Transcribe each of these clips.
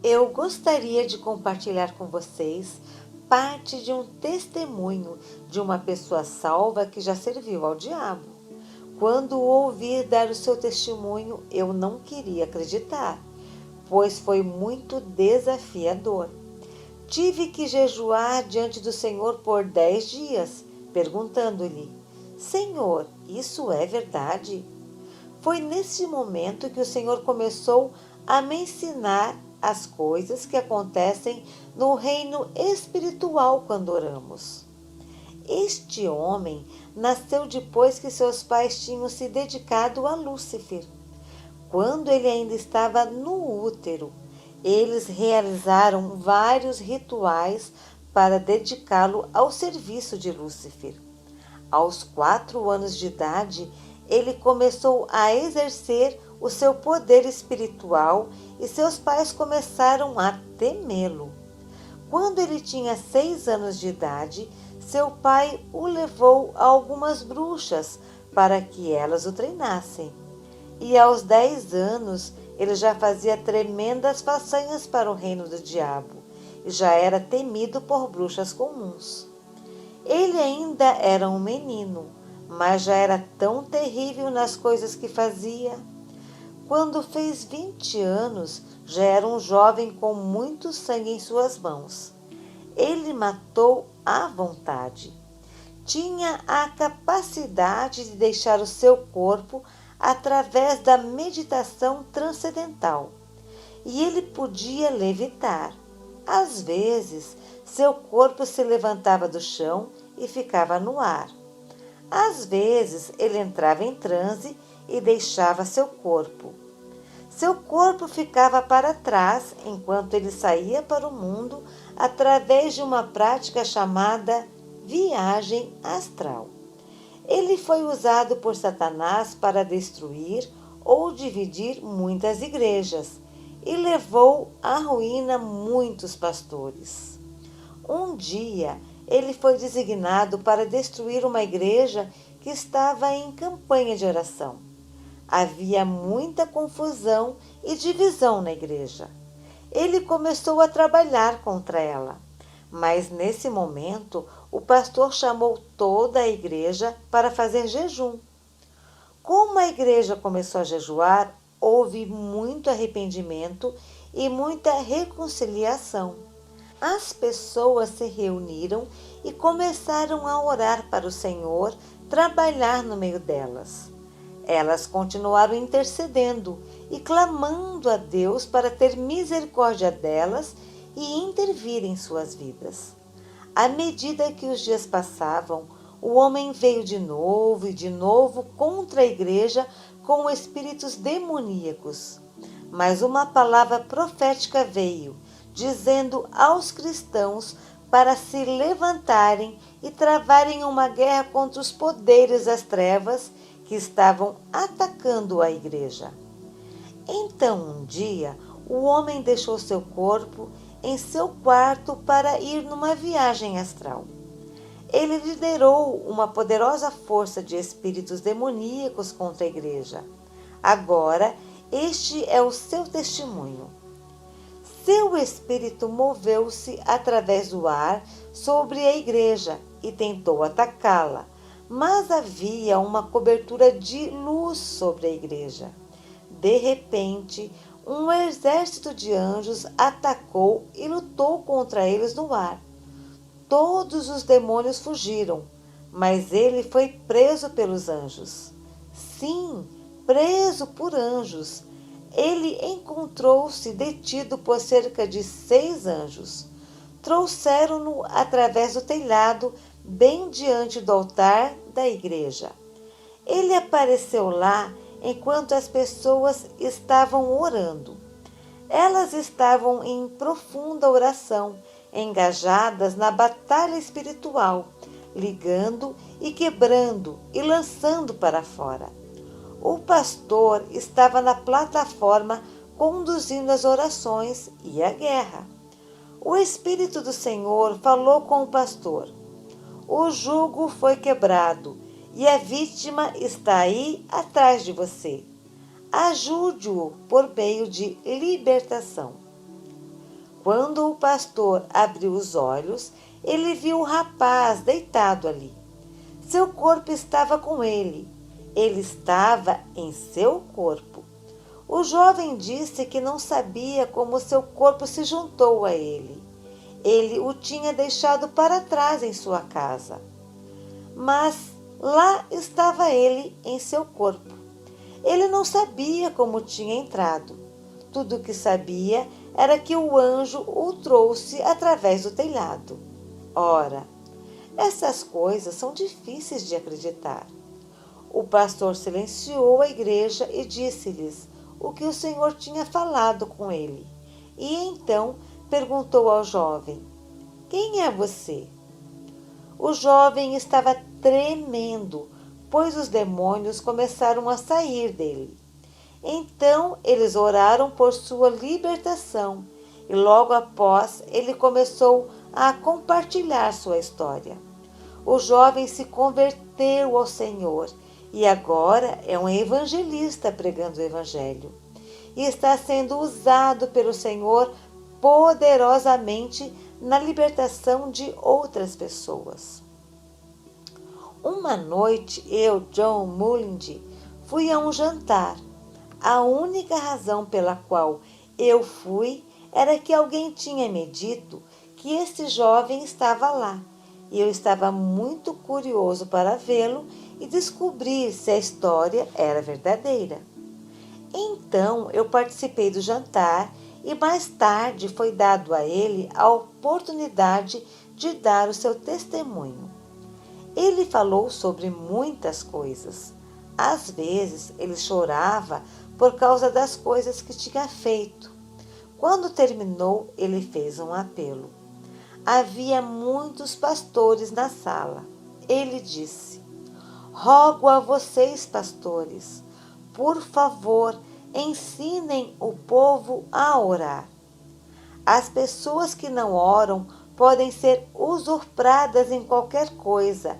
Eu gostaria de compartilhar com vocês parte de um testemunho de uma pessoa salva que já serviu ao diabo. Quando o ouvi dar o seu testemunho, eu não queria acreditar, pois foi muito desafiador. Tive que jejuar diante do Senhor por 10 dias, perguntando-lhe: Senhor, isso é verdade? Foi nesse momento que o Senhor começou a me ensinar as coisas que acontecem no reino espiritual quando oramos. Este homem nasceu depois que seus pais tinham se dedicado a Lúcifer. Quando ele ainda estava no útero, eles realizaram vários rituais para dedicá-lo ao serviço de Lúcifer. Aos 4 anos de idade, ele começou a exercer o seu poder espiritual e seus pais começaram a temê-lo. Quando ele tinha 6 anos de idade, seu pai o levou a algumas bruxas para que elas o treinassem. E aos 10 anos, ele já fazia tremendas façanhas para o reino do diabo e já era temido por bruxas comuns. Ele ainda era um menino, mas já era tão terrível nas coisas que fazia. Quando fez 20 anos, já era um jovem com muito sangue em suas mãos. Ele matou à vontade. Tinha a capacidade de deixar o seu corpo através da meditação transcendental. E ele podia levitar. Às vezes, seu corpo se levantava do chão e ficava no ar. Às vezes, ele entrava em transe e deixava seu corpo. Seu corpo ficava para trás enquanto ele saía para o mundo através de uma prática chamada viagem astral. Ele foi usado por Satanás para destruir ou dividir muitas igrejas e levou à ruína muitos pastores. Um dia, ele foi designado para destruir uma igreja que estava em campanha de oração. Havia muita confusão e divisão na igreja. Ele começou a trabalhar contra ela, mas nesse momento o pastor chamou toda a igreja para fazer jejum. Como a igreja começou a jejuar, houve muito arrependimento e muita reconciliação. As pessoas se reuniram e começaram a orar para o Senhor trabalhar no meio delas. Elas continuaram intercedendo e clamando a Deus para ter misericórdia delas e intervir em suas vidas. À medida que os dias passavam, o homem veio de novo e de novo contra a igreja com espíritos demoníacos. Mas uma palavra profética veio, dizendo aos cristãos para se levantarem e travarem uma guerra contra os poderes das trevas que estavam atacando a igreja. Então, um dia, o homem deixou seu corpo em seu quarto para ir numa viagem astral. Ele liderou uma poderosa força de espíritos demoníacos contra a igreja. Agora, este é o seu testemunho. Seu espírito moveu-se através do ar sobre a igreja e tentou atacá-la, mas havia uma cobertura de luz sobre a igreja. De repente, um exército de anjos atacou e lutou contra eles no ar. Todos os demônios fugiram, mas ele foi preso pelos anjos. Sim, preso por anjos. Ele encontrou-se detido por cerca de 6 anjos. Trouxeram-no através do telhado, bem diante do altar da igreja. Ele apareceu lá enquanto as pessoas estavam orando. Elas estavam em profunda oração, engajadas na batalha espiritual, ligando e quebrando e lançando para fora. O pastor estava na plataforma conduzindo as orações e a guerra. O Espírito do Senhor falou com o pastor. O jugo foi quebrado e a vítima está aí atrás de você. Ajude-o por meio de libertação. Quando o pastor abriu os olhos, ele viu o rapaz deitado ali. Seu corpo estava com ele. Ele estava em seu corpo. O jovem disse que não sabia como seu corpo se juntou a ele. Ele o tinha deixado para trás em sua casa. Mas lá estava ele em seu corpo. Ele não sabia como tinha entrado. Tudo o que sabia era que o anjo o trouxe através do telhado. Ora, essas coisas são difíceis de acreditar. O pastor silenciou a igreja e disse-lhes o que o Senhor tinha falado com ele. E então perguntou ao jovem: Quem é você? O jovem estava tremendo, pois os demônios começaram a sair dele. Então eles oraram por sua libertação e logo após ele começou a compartilhar sua história. O jovem se converteu ao Senhor e agora é um evangelista pregando o evangelho. E está sendo usado pelo Senhor poderosamente na libertação de outras pessoas. Uma noite eu, John Mullins, fui a um jantar. A única razão pela qual eu fui era que alguém tinha me dito que esse jovem estava lá. E eu estava muito curioso para vê-lo e descobrir se a história era verdadeira. Então eu participei do jantar e mais tarde foi dado a ele a oportunidade de dar o seu testemunho. Ele falou sobre muitas coisas. Às vezes ele chorava por causa das coisas que tinha feito. Quando terminou, ele fez um apelo. Havia muitos pastores na sala. Ele disse: Rogo a vocês, pastores, por favor, ensinem o povo a orar. As pessoas que não oram podem ser usurpadas em qualquer coisa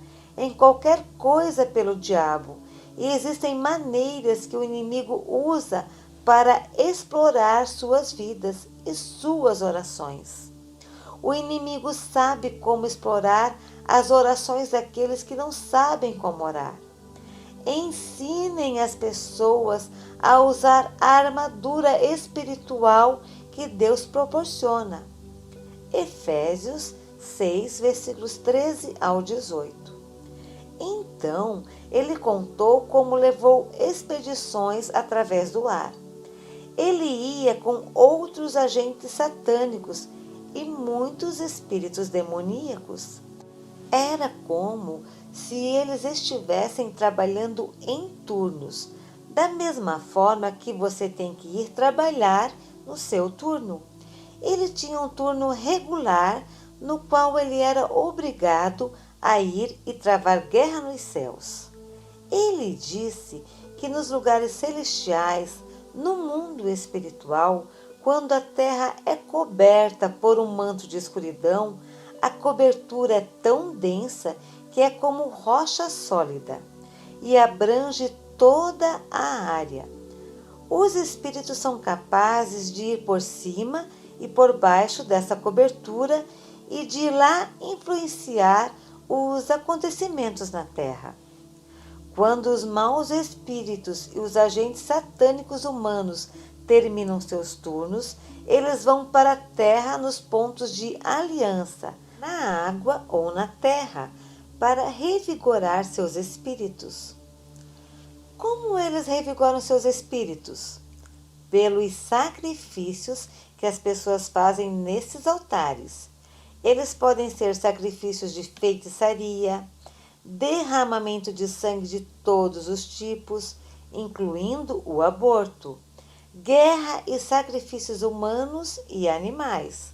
pelo diabo. E existem maneiras que o inimigo usa para explorar suas vidas e suas orações. O inimigo sabe como explorar as orações daqueles que não sabem como orar. Ensinem as pessoas a usar a armadura espiritual que Deus proporciona. Efésios 6, versículos 13 ao 18. Então, ele contou como levou expedições através do ar. Ele ia com outros agentes satânicos e muitos espíritos demoníacos. Era como se eles estivessem trabalhando em turnos, da mesma forma que você tem que ir trabalhar no seu turno. Ele tinha um turno regular no qual ele era obrigado a ir e travar guerra nos céus. Ele disse que nos lugares celestiais, no mundo espiritual, quando a terra é coberta por um manto de escuridão, a cobertura é tão densa que é como rocha sólida e abrange toda a área. Os espíritos são capazes de ir por cima e por baixo dessa cobertura e de lá influenciar os acontecimentos na terra. Quando os maus espíritos e os agentes satânicos humanos terminam seus turnos, eles vão para a terra nos pontos de aliança, na água ou na terra, para revigorar seus espíritos. Como eles revigoram seus espíritos? Pelos sacrifícios que as pessoas fazem nesses altares. Eles podem ser sacrifícios de feitiçaria, derramamento de sangue de todos os tipos, incluindo o aborto, guerra e sacrifícios humanos e animais.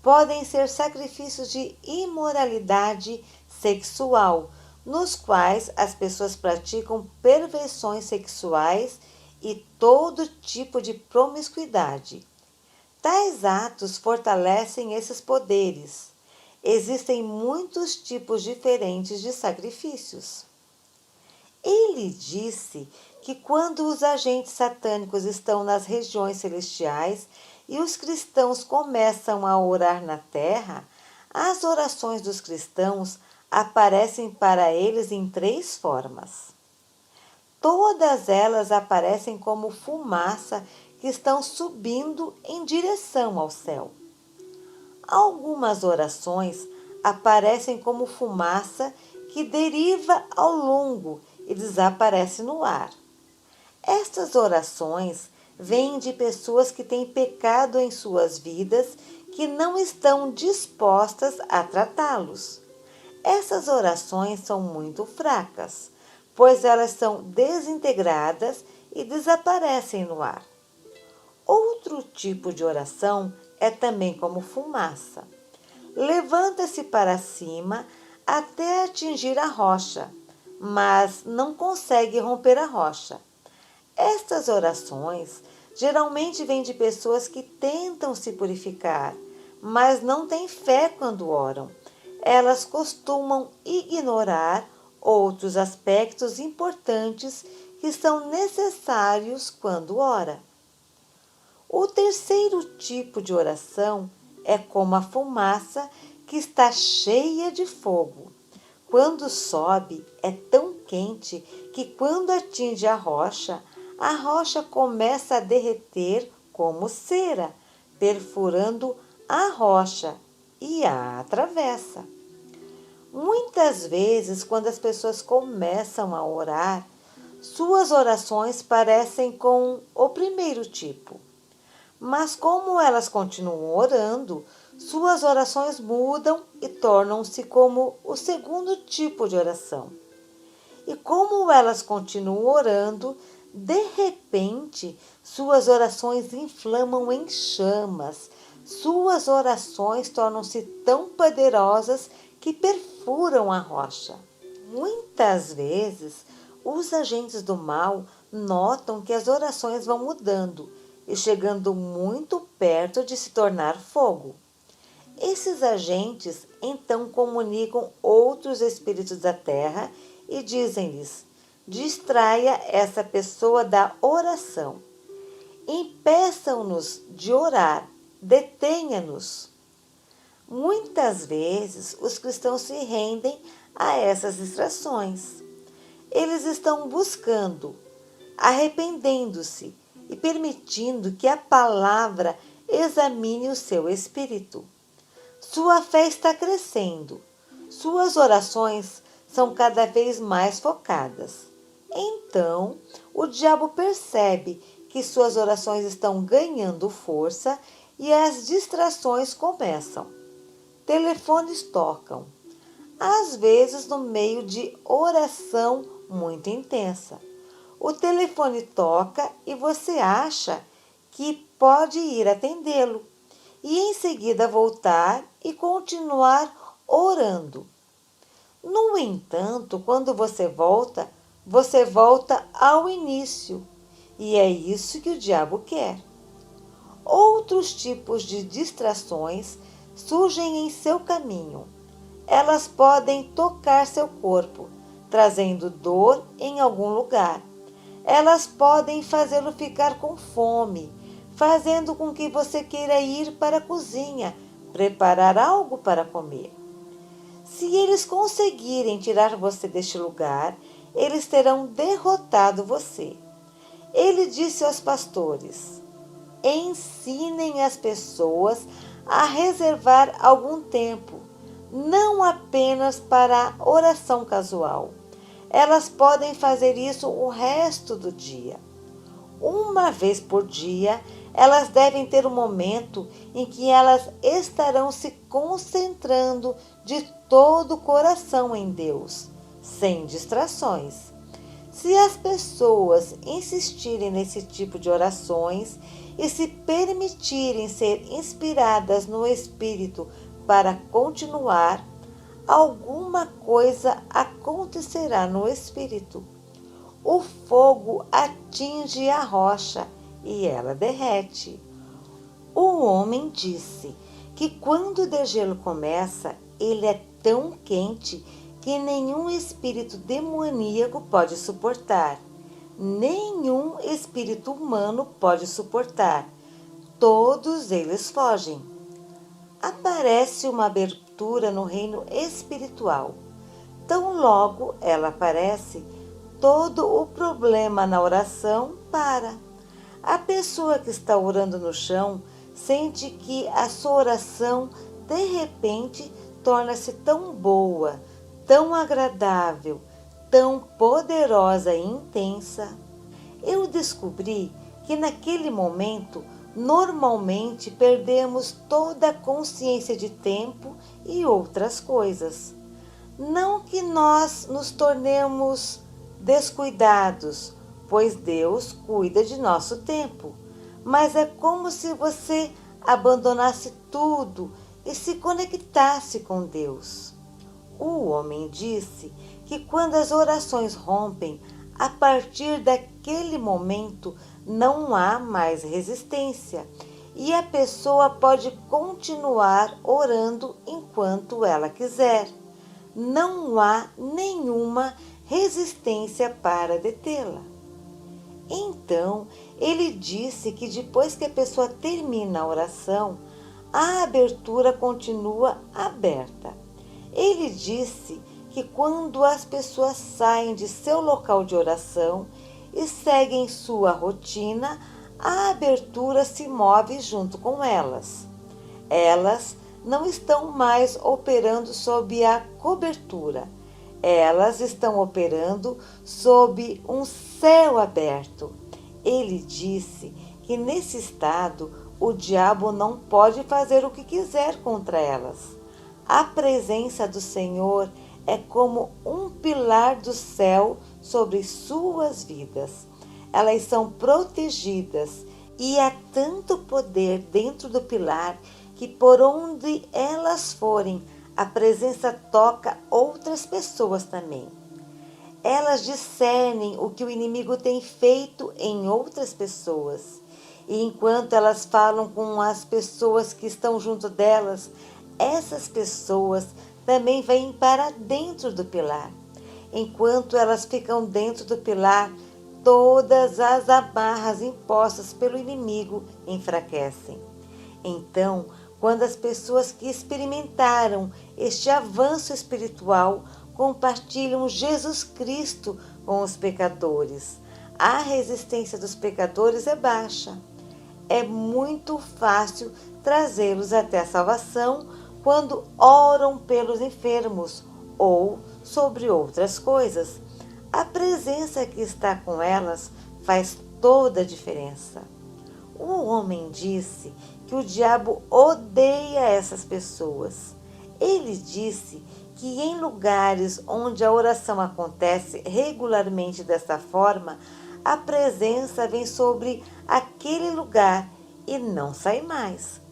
Podem ser sacrifícios de imoralidade sexual, nos quais as pessoas praticam perversões sexuais e todo tipo de promiscuidade. Tais atos fortalecem esses poderes. Existem muitos tipos diferentes de sacrifícios. Ele Ele disse que quando os agentes satânicos estão nas regiões celestiais e os cristãos começam a orar na terra, as orações dos cristãos aparecem para eles em 3 formas. Todas elas aparecem como fumaça que estão subindo em direção ao céu. Algumas orações aparecem como fumaça que deriva ao longo e desaparece no ar. Estas orações vêm de pessoas que têm pecado em suas vidas que não estão dispostas a tratá-los. Essas orações são muito fracas, pois elas são desintegradas e desaparecem no ar. Outro tipo de oração é também como fumaça. Levanta-se para cima até atingir a rocha, mas não consegue romper a rocha. Estas orações geralmente vêm de pessoas que tentam se purificar, mas não têm fé quando oram. Elas costumam ignorar outros aspectos importantes que são necessários quando ora. O terceiro tipo de oração é como a fumaça que está cheia de fogo. Quando sobe, é tão quente que quando atinge a rocha começa a derreter como cera, perfurando a rocha e a atravessa. Muitas vezes, quando as pessoas começam a orar, suas orações parecem com o primeiro tipo. Mas como elas continuam orando, suas orações mudam e tornam-se como o segundo tipo de oração. E como elas continuam orando, de repente, suas orações inflamam em chamas. Suas orações tornam-se tão poderosas que perfuram a rocha. Muitas vezes, os agentes do mal notam que as orações vão mudando e chegando muito perto de se tornar fogo. Esses agentes então comunicam outros espíritos da terra e dizem-lhes: distraia essa pessoa da oração. Impeçam-nos de orar, detenha-nos. Muitas vezes os cristãos se rendem a essas distrações. Eles estão buscando, arrependendo-se e permitindo que a palavra examine o seu espírito. Sua fé está crescendo. Suas orações são cada vez mais focadas. Então, o diabo percebe que suas orações estão ganhando força e as distrações começam. Telefones tocam, às vezes no meio de oração muito intensa. O telefone toca e você acha que pode ir atendê-lo e em seguida voltar e continuar orando. No entanto, quando você volta ao início, e é isso que o diabo quer. Outros tipos de distrações surgem em seu caminho. Elas podem tocar seu corpo, trazendo dor em algum lugar. Elas podem fazê-lo ficar com fome, fazendo com que você queira ir para a cozinha, preparar algo para comer. Se eles conseguirem tirar você deste lugar, eles terão derrotado você. Ele disse aos pastores: ensinem as pessoas a reservar algum tempo, não apenas para oração casual. Elas podem fazer isso o resto do dia. Uma vez por dia, elas devem ter um momento em que elas estarão se concentrando de todo o coração em Deus, sem distrações. Se as pessoas insistirem nesse tipo de orações e se permitirem ser inspiradas no Espírito para continuar, alguma coisa acontecerá no Espírito. O fogo atinge a rocha e ela derrete. O homem disse que quando o degelo começa, ele é tão quente que nenhum espírito demoníaco pode suportar, nenhum espírito humano pode suportar. Todos eles fogem. Aparece uma abertura no reino espiritual. Tão logo ela aparece, todo o problema na oração para. A pessoa que está orando no chão sente que a sua oração, de repente, torna-se tão boa, tão agradável, tão poderosa e intensa. Eu descobri que naquele momento, normalmente perdemos toda a consciência de tempo e outras coisas. Não que nós nos tornemos descuidados, pois Deus cuida de nosso tempo, mas é como se você abandonasse tudo e se conectasse com Deus. O homem disse que quando as orações rompem, a partir daquele momento não há mais resistência e a pessoa pode continuar orando enquanto ela quiser. Não há nenhuma resistência para detê-la. Então, ele disse que depois que a pessoa termina a oração, a abertura continua aberta. Ele disse que quando as pessoas saem de seu local de oração e seguem sua rotina, a abertura se move junto com elas. Elas não estão mais operando sob a cobertura. Elas estão operando sob um céu aberto. Ele disse que nesse estado o diabo não pode fazer o que quiser contra elas. A presença do Senhor é como um pilar do céu sobre suas vidas. Elas são protegidas e há tanto poder dentro do pilar que por onde elas forem, a presença toca outras pessoas também. Elas discernem o que o inimigo tem feito em outras pessoas. E enquanto elas falam com as pessoas que estão junto delas, essas pessoas também vêm para dentro do pilar. Enquanto elas ficam dentro do pilar, todas as amarras impostas pelo inimigo enfraquecem. Então, quando as pessoas que experimentaram este avanço espiritual compartilham Jesus Cristo com os pecadores, a resistência dos pecadores é baixa. É muito fácil trazê-los até a salvação quando oram pelos enfermos ou sobre outras coisas. A presença que está com elas faz toda a diferença. O homem disse que o diabo odeia essas pessoas. Ele disse que em lugares onde a oração acontece regularmente dessa forma, a presença vem sobre aquele lugar e não sai mais.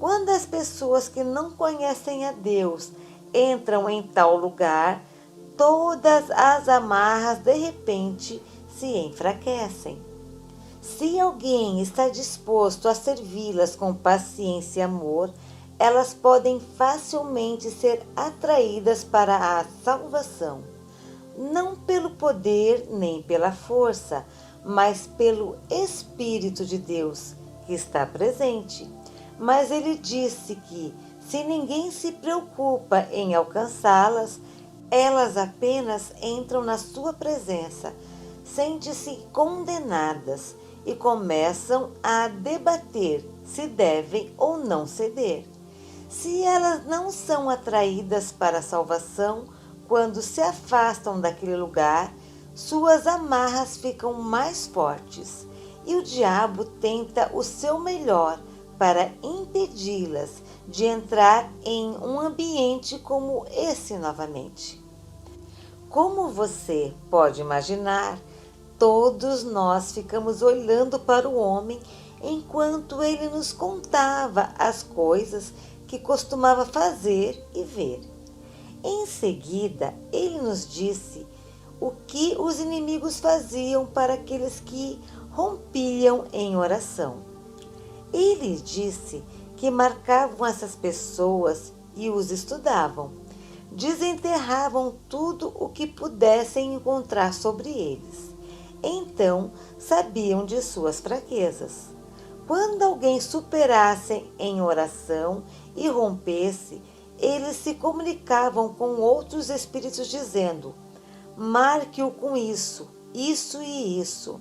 Quando as pessoas que não conhecem a Deus entram em tal lugar, todas as amarras de repente se enfraquecem. Se alguém está disposto a servi-las com paciência e amor, elas podem facilmente ser atraídas para a salvação. Não pelo poder nem pela força, mas pelo Espírito de Deus que está presente. Mas ele disse que, se ninguém se preocupa em alcançá-las, elas apenas entram na sua presença, sentem-se condenadas e começam a debater se devem ou não ceder. Se elas não são atraídas para a salvação, quando se afastam daquele lugar, suas amarras ficam mais fortes e o diabo tenta o seu melhor para impedi-las de entrar em um ambiente como esse novamente. Como você pode imaginar, todos nós ficamos olhando para o homem enquanto ele nos contava as coisas que costumava fazer e ver. Em seguida, ele nos disse o que os inimigos faziam para aqueles que rompiam em oração. Ele disse que marcavam essas pessoas e os estudavam. desenterravam tudo o que pudessem encontrar sobre eles. Então, sabiam de suas fraquezas. Quando alguém superasse em oração e rompesse, eles se comunicavam com outros espíritos dizendo: marque-o com isso, isso e isso.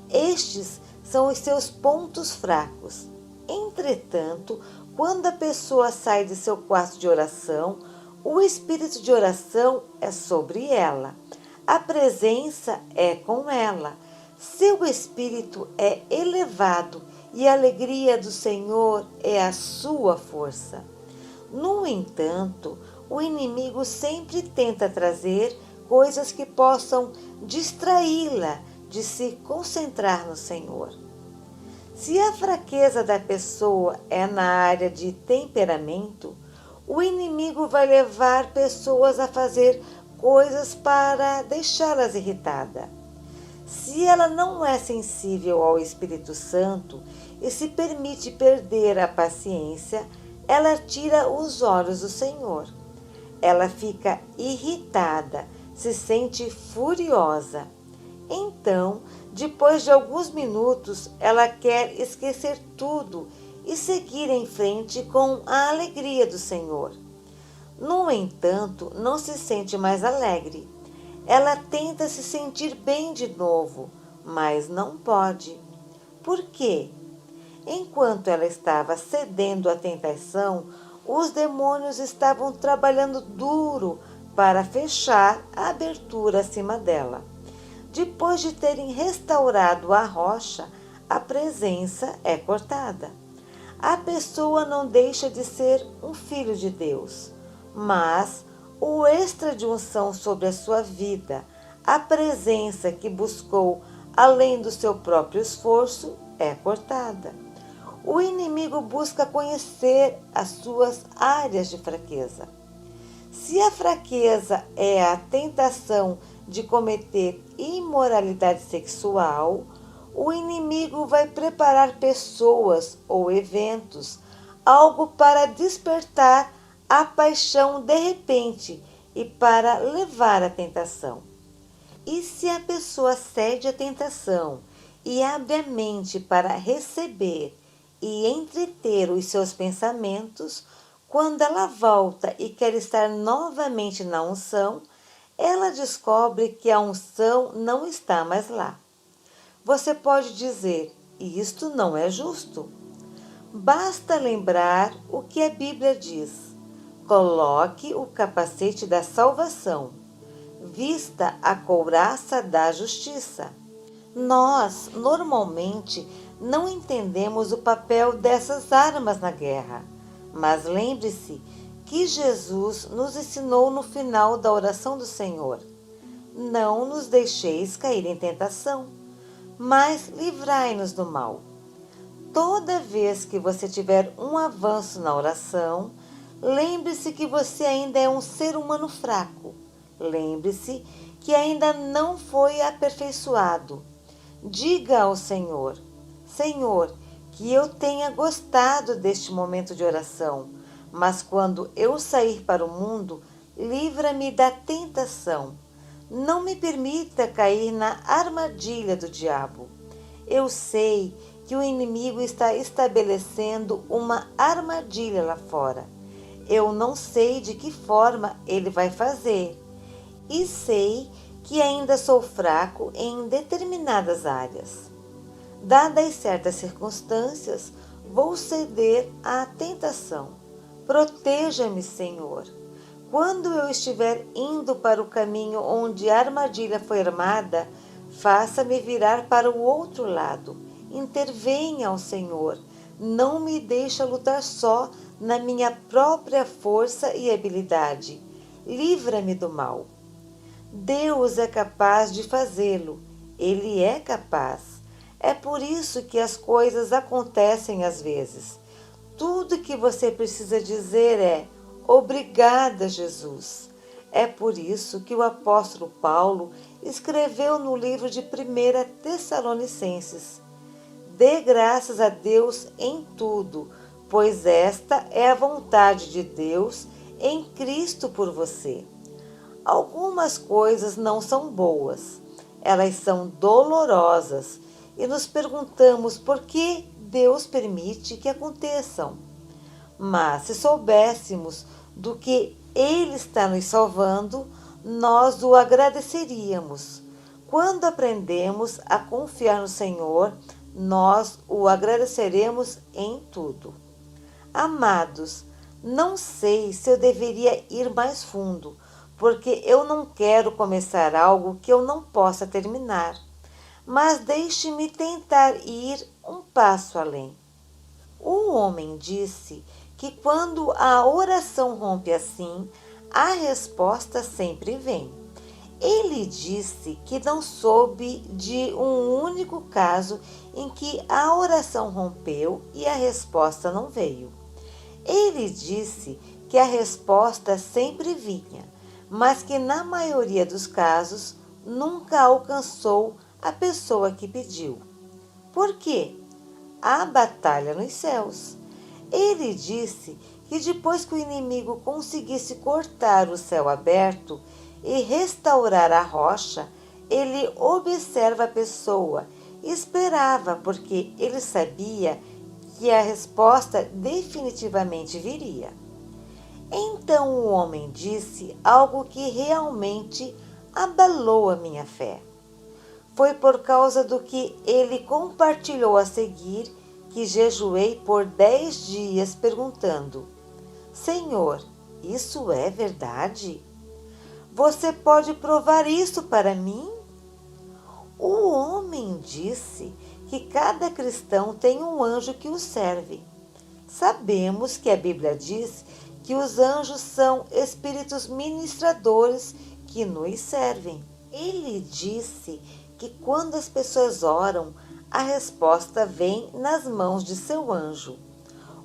Estes são os seus pontos fracos. Entretanto, quando a pessoa sai de seu quarto de oração, o espírito de oração é sobre ela. A presença é com ela. Seu espírito é elevado e a alegria do Senhor é a sua força. No entanto, o inimigo sempre tenta trazer coisas que possam distraí-la de se concentrar no Senhor. Se a fraqueza da pessoa é na área de temperamento, o inimigo vai levar pessoas a fazer coisas para deixá-las irritadas. Se ela não é sensível ao Espírito Santo e se permite perder a paciência, ela tira os olhos do Senhor. Ela fica irritada, se sente furiosa. Então, depois de alguns minutos, ela quer esquecer tudo e seguir em frente com a alegria do Senhor. No entanto, não se sente mais alegre. Ela tenta se sentir bem de novo, mas não pode. Por quê? Enquanto ela estava cedendo à tentação, os demônios estavam trabalhando duro para fechar a abertura acima dela. Depois de terem restaurado a rocha, a presença é cortada. A pessoa não deixa de ser um filho de Deus, mas o extra de unção sobre a sua vida, a presença que buscou além do seu próprio esforço, é cortada. O inimigo busca conhecer as suas áreas de fraqueza. Se a fraqueza é a tentação de cometer imoralidade sexual, o inimigo vai preparar pessoas ou eventos, algo para despertar a paixão de repente e para levar à tentação. E se a pessoa cede à tentação e abre a mente para receber e entreter os seus pensamentos, quando ela volta e quer estar novamente na unção, ela descobre que a unção não está mais lá. Você pode dizer: isto não é justo. Basta lembrar o que a Bíblia diz. Coloque o capacete da salvação. Vista a couraça da justiça. Nós, normalmente, não entendemos o papel dessas armas na guerra. Mas lembre-se que Jesus nos ensinou no final da oração do Senhor: não nos deixeis cair em tentação, mas livrai-nos do mal. Toda vez que você tiver um avanço na oração, lembre-se que você ainda é um ser humano fraco. Lembre-se que ainda não foi aperfeiçoado. Diga ao Senhor: Senhor, que eu tenha gostado deste momento de oração, mas quando eu sair para o mundo, livra-me da tentação. Não me permita cair na armadilha do diabo. Eu sei que o inimigo está estabelecendo uma armadilha lá fora. Eu não sei de que forma ele vai fazer. E sei que ainda sou fraco em determinadas áreas. Dadas certas circunstâncias, vou ceder à tentação. Proteja-me, Senhor. Quando eu estiver indo para o caminho onde a armadilha foi armada, faça-me virar para o outro lado. Intervenha, ó Senhor. Não me deixe lutar só na minha própria força e habilidade. Livra-me do mal. Deus é capaz de fazê-lo. Ele é capaz. É por isso que as coisas acontecem às vezes. Tudo que você precisa dizer é: obrigada, Jesus. É por isso que o apóstolo Paulo escreveu no livro de 1 Tessalonicenses: dê graças a Deus em tudo, pois esta é a vontade de Deus em Cristo por você. Algumas coisas não são boas, elas são dolorosas e nos perguntamos por que Deus permite que aconteçam. Mas se soubéssemos do que Ele está nos salvando, nós o agradeceríamos. Quando aprendemos a confiar no Senhor, nós o agradeceremos em tudo. Amados, não sei se eu deveria ir mais fundo, porque eu não quero começar algo que eu não possa terminar. Mas deixe-me tentar ir um passo além. O homem disse que quando a oração rompe assim, a resposta sempre vem. Ele disse que não soube de um único caso em que a oração rompeu e a resposta não veio. Ele disse que a resposta sempre vinha, mas que na maioria dos casos nunca alcançou a pessoa que pediu. Por quê? Há batalha nos céus. Ele disse que depois que o inimigo conseguisse cortar o céu aberto e restaurar a rocha, ele observa a pessoa e esperava, porque ele sabia que a resposta definitivamente viria. Então o homem disse algo que realmente abalou a minha fé. Foi por causa do que ele compartilhou a seguir que jejuei por 10 dias perguntando: Senhor, isso é verdade? Você pode provar isso para mim? O homem disse que cada cristão tem um anjo que o serve. Sabemos que a Bíblia diz que os anjos são espíritos ministradores que nos servem. Ele disse que quando as pessoas oram, a resposta vem nas mãos de seu anjo.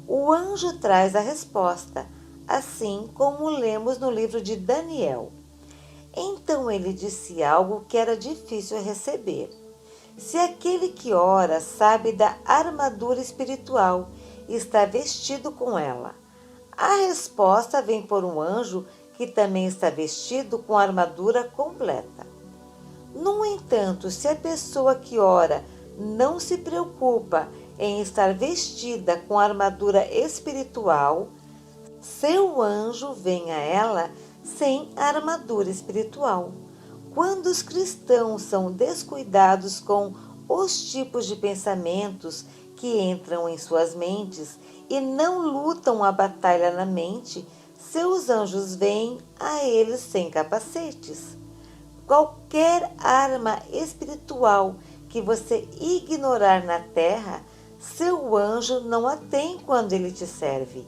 O anjo traz a resposta, assim como lemos no livro de Daniel. Então ele disse algo que era difícil receber. Se aquele que ora sabe da armadura espiritual e está vestido com ela, a resposta vem por um anjo que também está vestido com a armadura completa. No entanto, se a pessoa que ora não se preocupa em estar vestida com a armadura espiritual, seu anjo vem a ela sem a armadura espiritual. Quando os cristãos são descuidados com os tipos de pensamentos que entram em suas mentes e não lutam a batalha na mente, seus anjos vêm a eles sem capacetes. Qualquer arma espiritual que você ignorar na terra, seu anjo não a tem quando ele te serve.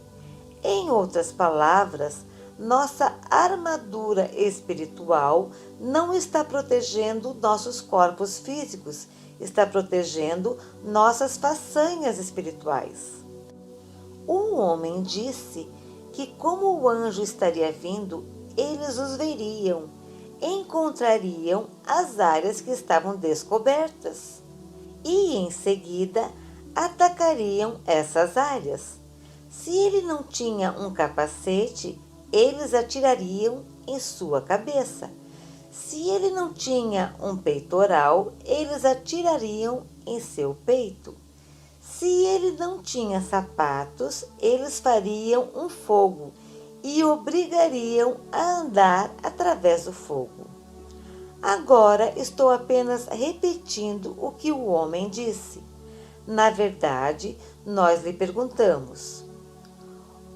Em outras palavras, nossa armadura espiritual não está protegendo nossos corpos físicos, está protegendo nossas façanhas espirituais. O homem disse que, como o anjo estaria vindo, eles os veriam, encontrariam as áreas que estavam descobertas e, em seguida, atacariam essas áreas. Se ele não tinha um capacete, eles atirariam em sua cabeça. Se ele não tinha um peitoral, eles atirariam em seu peito. Se ele não tinha sapatos, eles fariam um fogo e obrigariam a andar através do fogo. Agora estou apenas repetindo o que o homem disse. Na verdade, nós lhe perguntamos: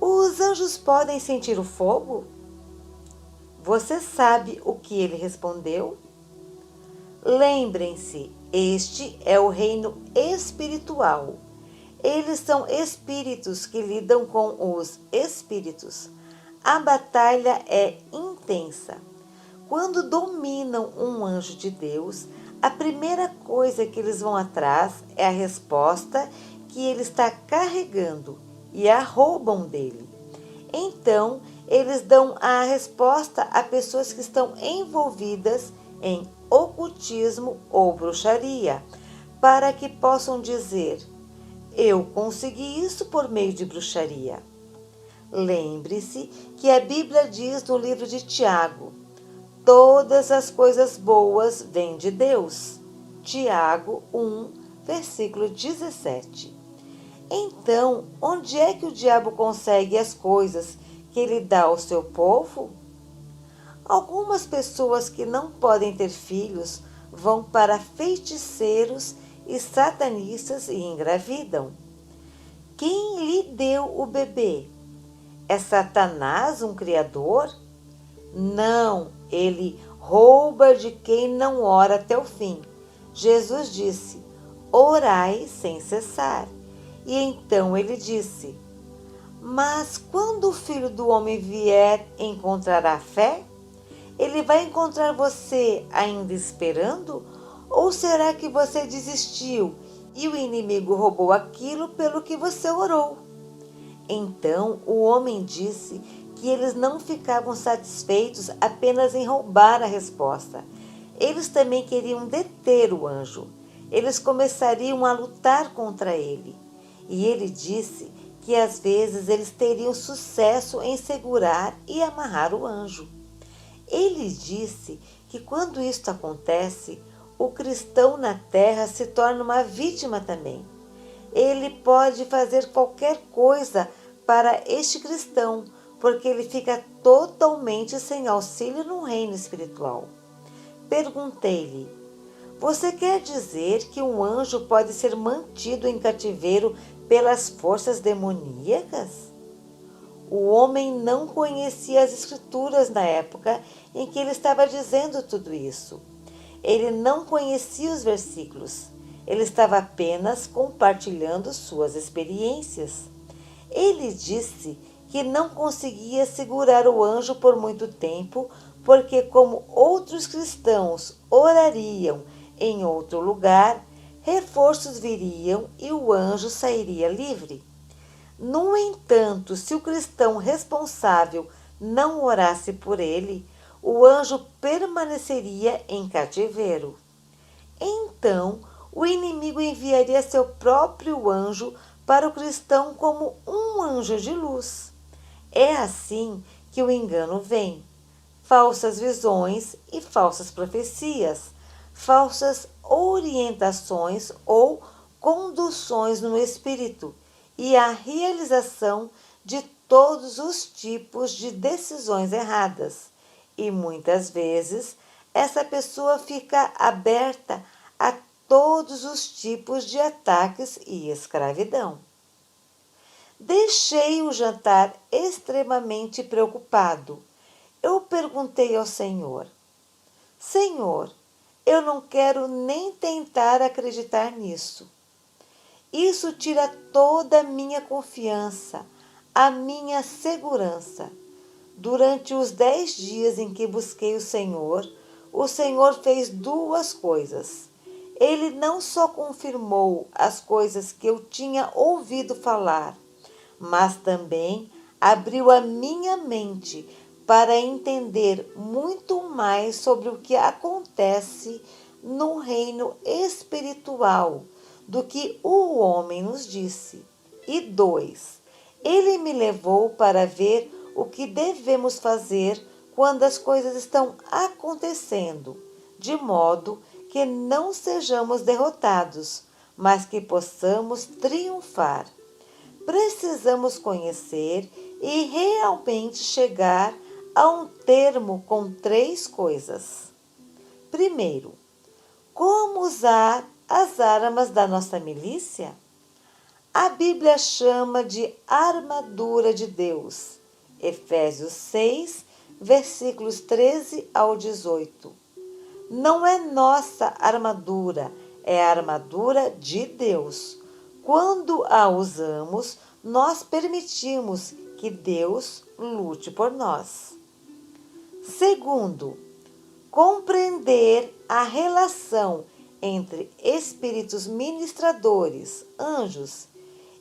os anjos podem sentir o fogo? Você sabe o que ele respondeu? Lembrem-se, este é o reino espiritual. Eles são espíritos que lidam com os espíritos. A batalha é intensa. Quando dominam um anjo de Deus, a primeira coisa que eles vão atrás é a resposta que ele está carregando e a roubam dele. Então, eles dão a resposta a pessoas que estão envolvidas em ocultismo ou bruxaria, para que possam dizer: eu consegui isso por meio de bruxaria. Lembre-se que a Bíblia diz no livro de Tiago: todas as coisas boas vêm de Deus. Tiago 1, versículo 17. Então, onde é que o diabo consegue as coisas que ele dá ao seu povo? Algumas pessoas que não podem ter filhos vão para feiticeiros e satanistas e engravidam. Quem lhe deu o bebê? É Satanás um criador? Não, ele rouba de quem não ora até o fim. Jesus disse: orai sem cessar. E então ele disse: mas quando o Filho do Homem vier, encontrará fé? Ele vai encontrar você ainda esperando? Ou será que você desistiu e o inimigo roubou aquilo pelo que você orou? Então o homem disse que eles não ficavam satisfeitos apenas em roubar a resposta. Eles também queriam deter o anjo. Eles começariam a lutar contra ele. E ele disse que às vezes eles teriam sucesso em segurar e amarrar o anjo. Ele disse que quando isto acontece, o cristão na terra se torna uma vítima também. Ele pode fazer qualquer coisa para este cristão, porque ele fica totalmente sem auxílio no reino espiritual. Perguntei-lhe: você quer dizer que um anjo pode ser mantido em cativeiro pelas forças demoníacas? O homem não conhecia as escrituras na época em que ele estava dizendo tudo isso. Ele não conhecia os versículos. Ele estava apenas compartilhando suas experiências. Ele disse que não conseguia segurar o anjo por muito tempo, porque, como outros cristãos orariam em outro lugar, reforços viriam e o anjo sairia livre. No entanto, se o cristão responsável não orasse por ele, o anjo permaneceria em cativeiro. Então, o inimigo enviaria seu próprio anjo para o cristão como um anjo de luz. É assim que o engano vem. Falsas visões e falsas profecias, falsas orientações ou conduções no espírito e a realização de todos os tipos de decisões erradas. E muitas vezes essa pessoa fica aberta a todos os tipos de ataques e escravidão. Deixei o jantar extremamente preocupado. Eu perguntei ao Senhor: Senhor, eu não quero nem tentar acreditar nisso. Isso tira toda a minha confiança, a minha segurança. Durante os 10 dias em que busquei o Senhor fez duas coisas. Ele não só confirmou as coisas que eu tinha ouvido falar, mas também abriu a minha mente para entender muito mais sobre o que acontece no reino espiritual do que o homem nos disse. E 2, ele me levou para ver o que devemos fazer quando as coisas estão acontecendo, de modo que não sejamos derrotados, mas que possamos triunfar. Precisamos conhecer e realmente chegar a um termo com 3 coisas. Primeiro, como usar as armas da nossa milícia? A Bíblia chama de armadura de Deus. Efésios 6, versículos 13 ao 18. Não é nossa armadura, é a armadura de Deus. Quando a usamos, nós permitimos que Deus lute por nós. Segundo, compreender a relação entre espíritos ministradores, anjos,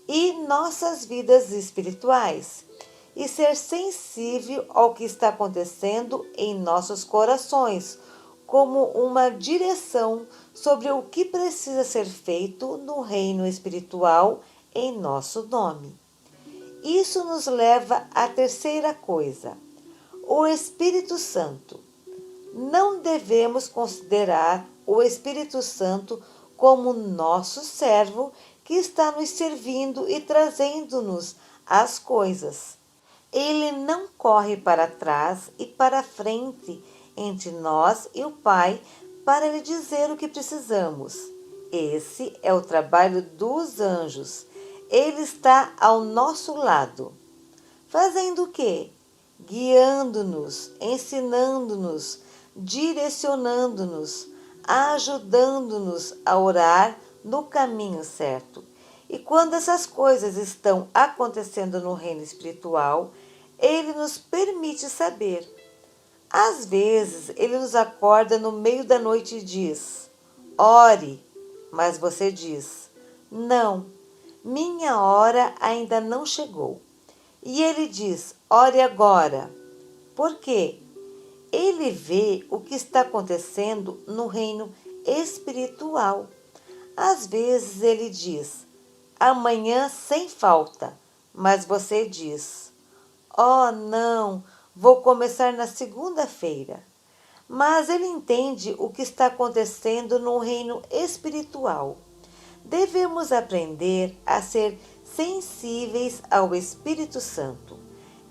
e nossas vidas espirituais, e ser sensível ao que está acontecendo em nossos corações, como uma direção sobre o que precisa ser feito no reino espiritual em nosso nome. Isso nos leva à terceira coisa: o Espírito Santo. Não devemos considerar o Espírito Santo como nosso servo que está nos servindo e trazendo-nos as coisas. Ele não corre para trás e para frente entre nós e o Pai para lhe dizer o que precisamos. Esse é o trabalho dos anjos. Ele está ao nosso lado. Fazendo o quê? Guiando-nos, ensinando-nos, direcionando-nos, ajudando-nos a orar no caminho certo. E quando essas coisas estão acontecendo no reino espiritual, ele nos permite saber. Às vezes, ele nos acorda no meio da noite e diz: ore, mas você diz: não, minha hora ainda não chegou. E ele diz: ore agora. Por quê? Ele vê o que está acontecendo no reino espiritual. Às vezes ele diz: amanhã sem falta, mas você diz: oh, não, vou começar na segunda-feira. Mas ele entende o que está acontecendo no reino espiritual. Devemos aprender a ser sensíveis ao Espírito Santo.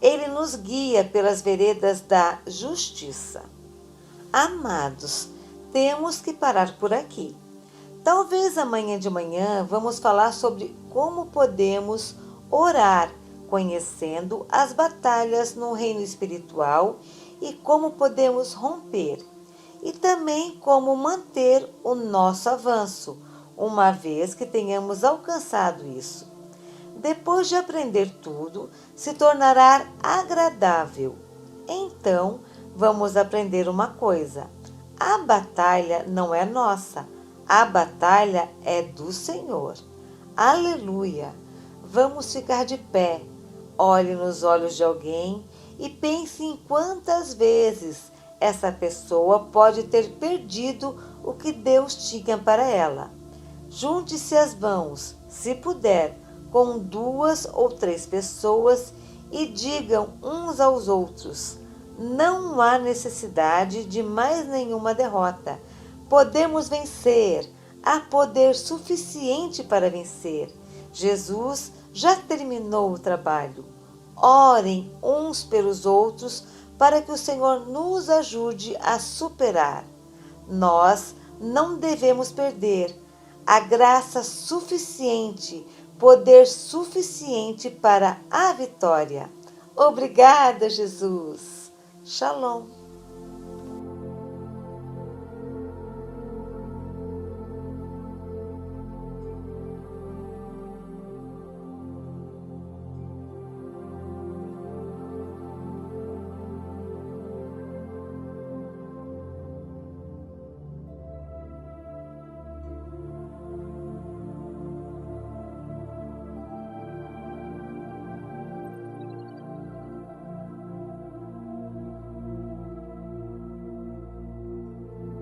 Ele nos guia pelas veredas da justiça. Amados, temos que parar por aqui. Talvez amanhã de manhã vamos falar sobre como podemos orar, conhecendo as batalhas no reino espiritual e como podemos romper, e também como manter o nosso avanço, uma vez que tenhamos alcançado isso. Depois de aprender tudo, se tornará agradável. Então, vamos aprender uma coisa: a batalha não é nossa, a batalha é do Senhor. Aleluia! Vamos ficar de pé, olhe nos olhos de alguém e pense em quantas vezes essa pessoa pode ter perdido o que Deus tinha para ela. Junte-se as mãos, se puder, com 2 ou 3 pessoas e digam uns aos outros: não há necessidade de mais nenhuma derrota. Podemos vencer. Há poder suficiente para vencer. Jesus já terminou o trabalho. Orem uns pelos outros para que o Senhor nos ajude a superar. Nós não devemos perder a graça suficiente, poder suficiente para a vitória. Obrigada, Jesus. Shalom.